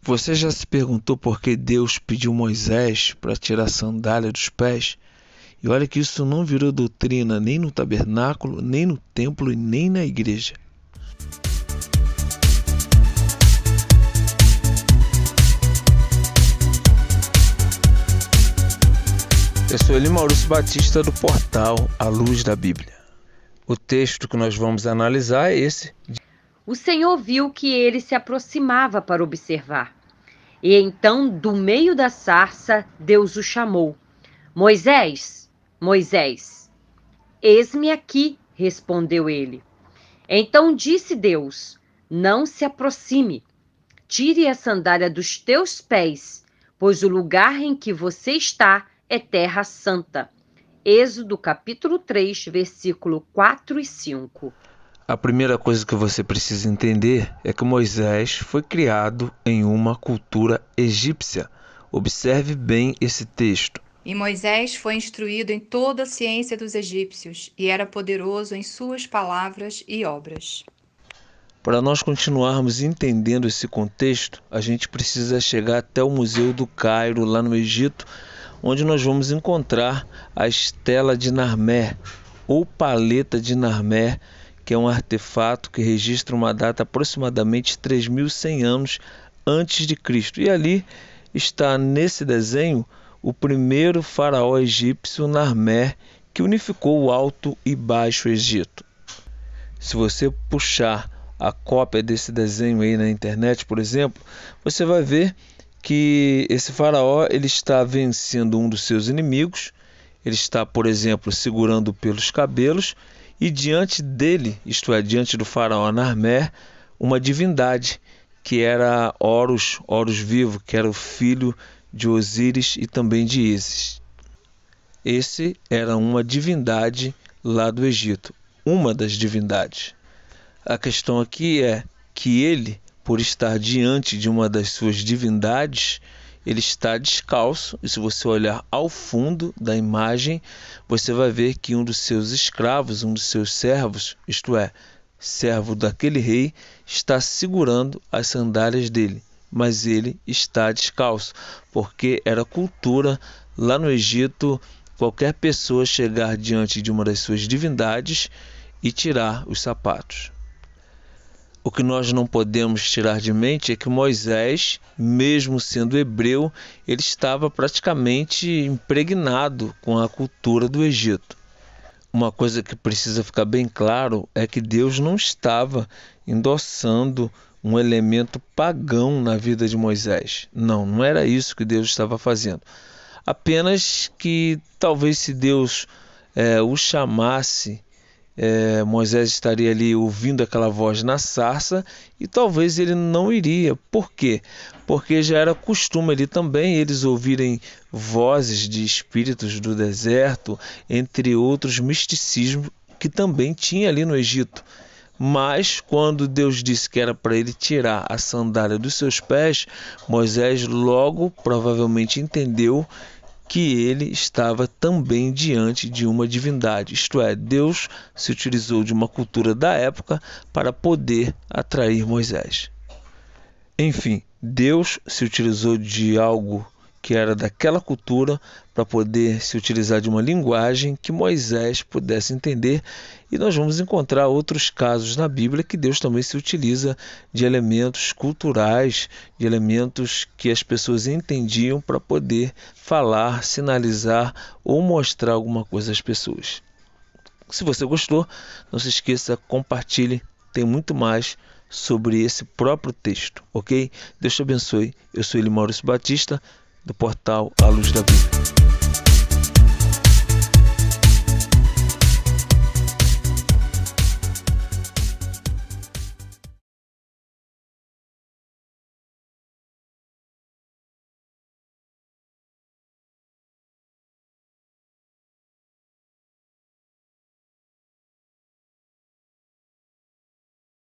Você já se perguntou por que Deus pediu Moisés para tirar a sandália dos pés? E olha que isso não virou doutrina nem no tabernáculo, nem no templo e nem na igreja. Eu sou Eli Maurício Batista do portal A Luz da Bíblia. O texto que nós vamos analisar é esse. O Senhor viu que ele se aproximava para observar. E então, do meio da sarça, Deus o chamou. Moisés, Moisés. Eis-me aqui, respondeu ele. Então disse Deus, não se aproxime. Tire a sandália dos teus pés, pois o lugar em que você está é terra santa. Êxodo capítulo 3, versículo 4 e 5. A primeira coisa que você precisa entender é que Moisés foi criado em uma cultura egípcia. Observe bem esse texto. E Moisés foi instruído em toda a ciência dos egípcios e era poderoso em suas palavras e obras. Para nós continuarmos entendendo esse contexto, a gente precisa chegar até o Museu do Cairo, lá no Egito, onde nós vamos encontrar a estela de Narmer, ou paleta de Narmer, que é um artefato que registra uma data aproximadamente 3.100 anos antes de Cristo. E ali está, nesse desenho, o primeiro faraó egípcio Narmer, que unificou o Alto e Baixo Egito. Se você puxar a cópia desse desenho aí na internet, por exemplo, você vai ver que esse faraó ele está vencendo um dos seus inimigos. Ele está, por exemplo, segurando pelos cabelos, e diante dele, isto é, diante do faraó Narmer, uma divindade, que era Horus vivo, que era o filho de Osíris e também de Ísis. Esse era uma divindade lá do Egito, uma das divindades. A questão aqui é que ele, por estar diante de uma das suas divindades, ele está descalço, e se você olhar ao fundo da imagem, você vai ver que um dos seus escravos, um dos seus servos, isto é, servo daquele rei, está segurando as sandálias dele, mas ele está descalço, porque era cultura lá no Egito qualquer pessoa chegar diante de uma das suas divindades e tirar os sapatos. O que nós não podemos tirar de mente é que Moisés, mesmo sendo hebreu, ele estava praticamente impregnado com a cultura do Egito. Uma coisa que precisa ficar bem claro é que Deus não estava endossando um elemento pagão na vida de Moisés. Não era isso que Deus estava fazendo. Apenas que talvez se Deus o chamasse, Moisés estaria ali ouvindo aquela voz na sarça e talvez ele não iria. Por quê? Porque já era costume ali também eles ouvirem vozes de espíritos do deserto, entre outros misticismos que também tinha ali no Egito. Mas quando Deus disse que era para ele tirar a sandália dos seus pés, Moisés logo provavelmente entendeu que ele estava também diante de uma divindade, isto é, Deus se utilizou de uma cultura da época para poder atrair Moisés. Enfim, Deus se utilizou de algo que era daquela cultura para poder se utilizar de uma linguagem que Moisés pudesse entender, e nós vamos encontrar outros casos na Bíblia que Deus também se utiliza de elementos culturais, de elementos que as pessoas entendiam para poder falar, sinalizar ou mostrar alguma coisa às pessoas. Se você gostou, não se esqueça, compartilhe, tem muito mais sobre esse próprio texto, ok? Deus te abençoe. Eu sou Eli Maurício Batista, do portal A Luz da Bíblia.